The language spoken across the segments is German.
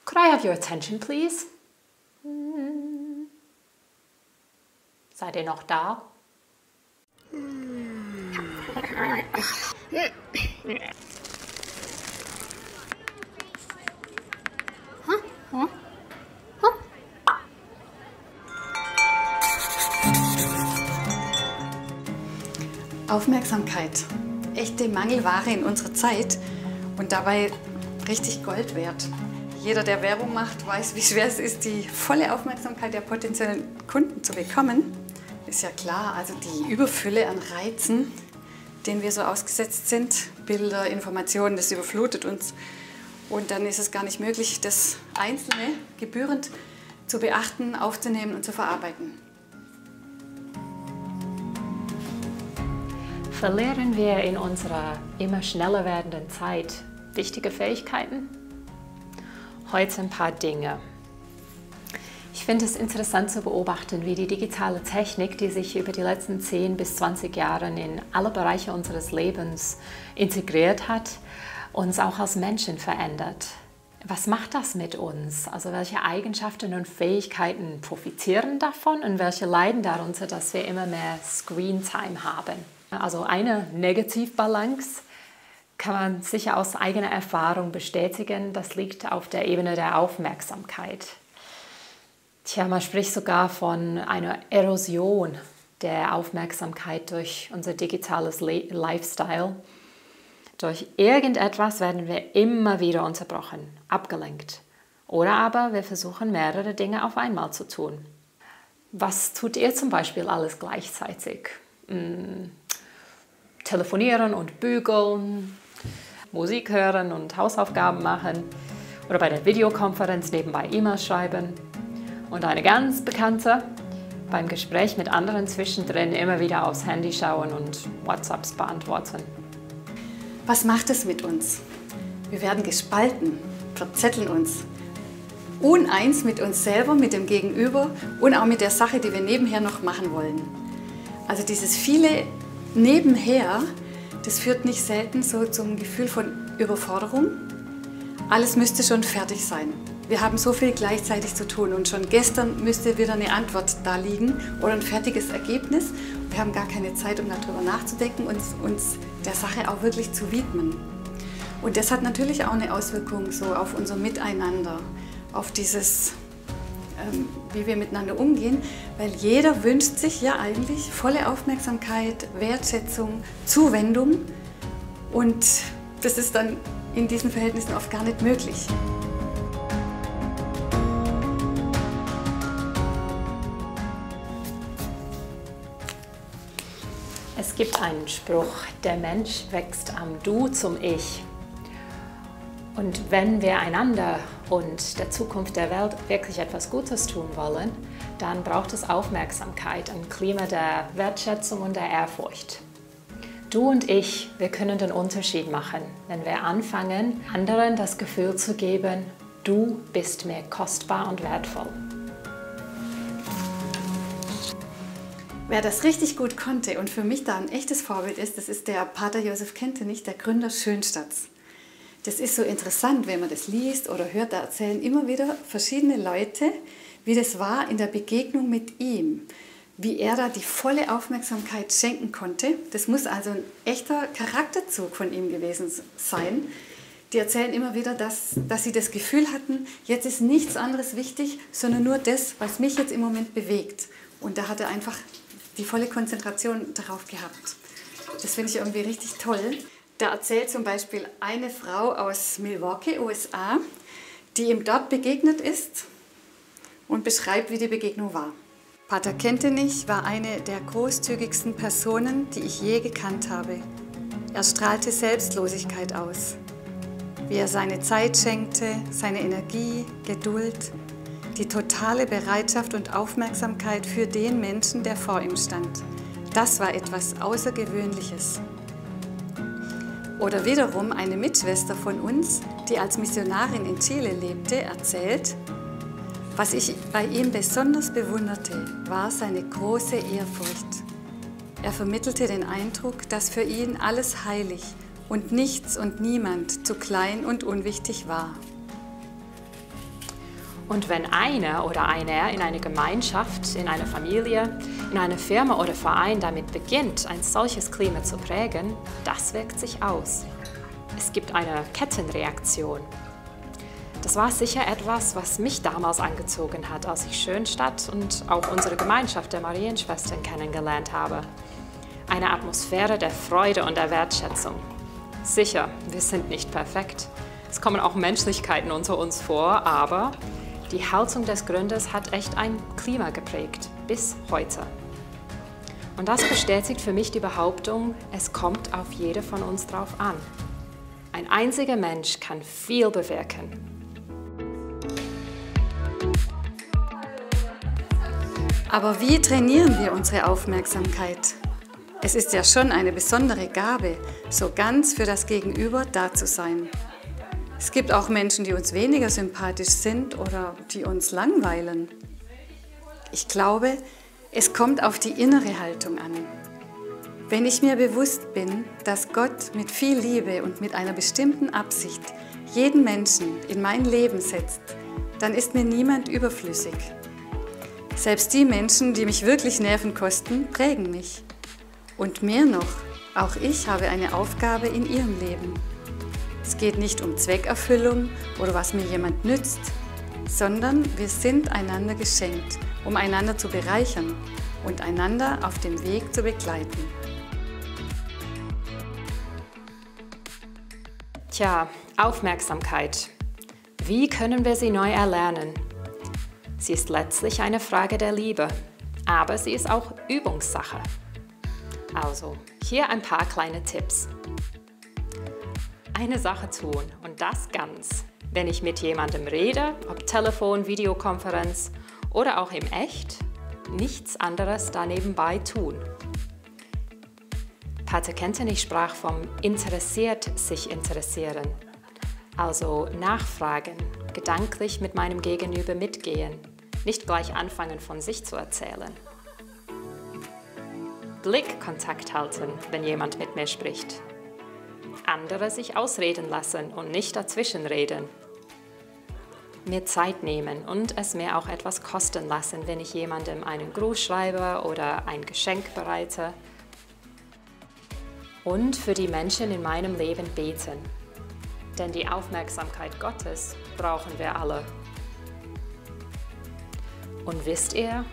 Could I have your attention, please? Seid ihr noch da? Aufmerksamkeit. Echte Mangelware in unserer Zeit und dabei richtig Gold wert. Jeder, der Werbung macht, weiß, wie schwer es ist, die volle Aufmerksamkeit der potenziellen Kunden zu bekommen. Ist ja klar, also die Überfülle an Reizen, denen wir so ausgesetzt sind, Bilder, Informationen, das überflutet uns. Und dann ist es gar nicht möglich, das Einzelne gebührend zu beachten, aufzunehmen und zu verarbeiten. Verlieren wir in unserer immer schneller werdenden Zeit wichtige Fähigkeiten? Heute ein paar Dinge. Ich finde es interessant zu beobachten, wie die digitale Technik, die sich über die letzten 10 bis 20 Jahre in alle Bereiche unseres Lebens integriert hat, uns auch als Menschen verändert. Was macht das mit uns? Also welche Eigenschaften und Fähigkeiten profitieren davon und welche leiden darunter, dass wir immer mehr Screentime haben? Also eine Negativbalance kann man sicher aus eigener Erfahrung bestätigen. Das liegt auf der Ebene der Aufmerksamkeit. Tja, man spricht sogar von einer Erosion der Aufmerksamkeit durch unser digitales Lifestyle. Durch irgendetwas werden wir immer wieder unterbrochen, abgelenkt. Oder aber wir versuchen mehrere Dinge auf einmal zu tun. Was tut ihr zum Beispiel alles gleichzeitig? Telefonieren und bügeln, Musik hören und Hausaufgaben machen oder bei der Videokonferenz nebenbei E-Mails schreiben. Und eine ganz bekannte, beim Gespräch mit anderen zwischendrin immer wieder aufs Handy schauen und WhatsApps beantworten. Was macht es mit uns? Wir werden gespalten, verzetteln uns. Uneins mit uns selber, mit dem Gegenüber und auch mit der Sache, die wir nebenher noch machen wollen. Also dieses viele Nebenher, das führt nicht selten so zum Gefühl von Überforderung. Alles müsste schon fertig sein. Wir haben so viel gleichzeitig zu tun und schon gestern müsste wieder eine Antwort da liegen oder ein fertiges Ergebnis. Wir haben gar keine Zeit, um darüber nachzudenken und uns der Sache auch wirklich zu widmen. Und das hat natürlich auch eine Auswirkung so auf unser Miteinander, auf dieses, wie wir miteinander umgehen, weil jeder wünscht sich ja eigentlich volle Aufmerksamkeit, Wertschätzung, Zuwendung und das ist dann in diesen Verhältnissen oft gar nicht möglich. Es gibt einen Spruch, der Mensch wächst am Du zum Ich. Und wenn wir einander und der Zukunft der Welt wirklich etwas Gutes tun wollen, dann braucht es Aufmerksamkeit, ein Klima der Wertschätzung und der Ehrfurcht. Du und ich, wir können den Unterschied machen, wenn wir anfangen, anderen das Gefühl zu geben, du bist mir kostbar und wertvoll. Wer das richtig gut konnte und für mich da ein echtes Vorbild ist, das ist der Pater Josef Kentenich, der Gründer Schönstadts. Das ist so interessant, wenn man das liest oder hört, da erzählen immer wieder verschiedene Leute, wie das war in der Begegnung mit ihm, wie er da die volle Aufmerksamkeit schenken konnte. Das muss also ein echter Charakterzug von ihm gewesen sein. Die erzählen immer wieder, dass sie das Gefühl hatten, jetzt ist nichts anderes wichtig, sondern nur das, was mich jetzt im Moment bewegt. Und da hat er einfach die volle Konzentration darauf gehabt. Das finde ich irgendwie richtig toll. Da erzählt zum Beispiel eine Frau aus Milwaukee, USA, die ihm dort begegnet ist und beschreibt, wie die Begegnung war. Pater Kentenich war eine der großzügigsten Personen, die ich je gekannt habe. Er strahlte Selbstlosigkeit aus. Wie er seine Zeit schenkte, seine Energie, Geduld, die totale Bereitschaft und Aufmerksamkeit für den Menschen, der vor ihm stand. Das war etwas Außergewöhnliches. Oder wiederum eine Mitschwester von uns, die als Missionarin in Chile lebte, erzählt, was ich bei ihm besonders bewunderte, war seine große Ehrfurcht. Er vermittelte den Eindruck, dass für ihn alles heilig und nichts und niemand zu klein und unwichtig war. Und wenn einer oder einer in einer Gemeinschaft, in einer Familie, in einer Firma oder Verein damit beginnt, ein solches Klima zu prägen, das wirkt sich aus. Es gibt eine Kettenreaktion. Das war sicher etwas, was mich damals angezogen hat, als ich Schönstadt und auch unsere Gemeinschaft der Marienschwestern kennengelernt habe. Eine Atmosphäre der Freude und der Wertschätzung. Sicher, wir sind nicht perfekt. Es kommen auch Menschlichkeiten unter uns vor, aber die Haltung des Gründers hat echt ein Klima geprägt, bis heute. Und das bestätigt für mich die Behauptung, es kommt auf jede von uns drauf an. Ein einziger Mensch kann viel bewirken. Aber wie trainieren wir unsere Aufmerksamkeit? Es ist ja schon eine besondere Gabe, so ganz für das Gegenüber da zu sein. Es gibt auch Menschen, die uns weniger sympathisch sind oder die uns langweilen. Ich glaube, es kommt auf die innere Haltung an. Wenn ich mir bewusst bin, dass Gott mit viel Liebe und mit einer bestimmten Absicht jeden Menschen in mein Leben setzt, dann ist mir niemand überflüssig. Selbst die Menschen, die mich wirklich Nerven kosten, prägen mich. Und mehr noch, auch ich habe eine Aufgabe in ihrem Leben. Es geht nicht um Zweckerfüllung oder was mir jemand nützt, sondern wir sind einander geschenkt, um einander zu bereichern und einander auf dem Weg zu begleiten. Tja, Aufmerksamkeit. Wie können wir sie neu erlernen? Sie ist letztlich eine Frage der Liebe, aber sie ist auch Übungssache. Also, hier ein paar kleine Tipps. Eine Sache tun und das ganz, wenn ich mit jemandem rede, ob Telefon, Videokonferenz oder auch im Echt, nichts anderes da nebenbei tun. Pater Kentenich sprach vom interessiert sich interessieren, also nachfragen, gedanklich mit meinem Gegenüber mitgehen, nicht gleich anfangen von sich zu erzählen. Blickkontakt halten, wenn jemand mit mir spricht. Andere sich ausreden lassen und nicht dazwischenreden. Mir Zeit nehmen und es mir auch etwas kosten lassen, wenn ich jemandem einen Gruß schreibe oder ein Geschenk bereite. Und für die Menschen in meinem Leben beten. Denn die Aufmerksamkeit Gottes brauchen wir alle. Und wisst ihr,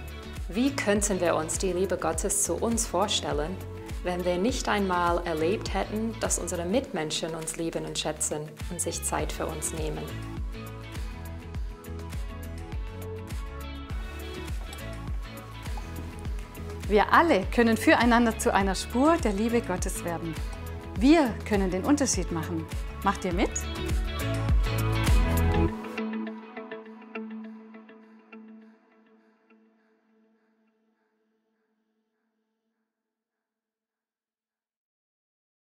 wie könnten wir uns die Liebe Gottes zu uns vorstellen, wenn wir nicht einmal erlebt hätten, dass unsere Mitmenschen uns lieben und schätzen und sich Zeit für uns nehmen? Wir alle können füreinander zu einer Spur der Liebe Gottes werden. Wir können den Unterschied machen. Macht ihr mit?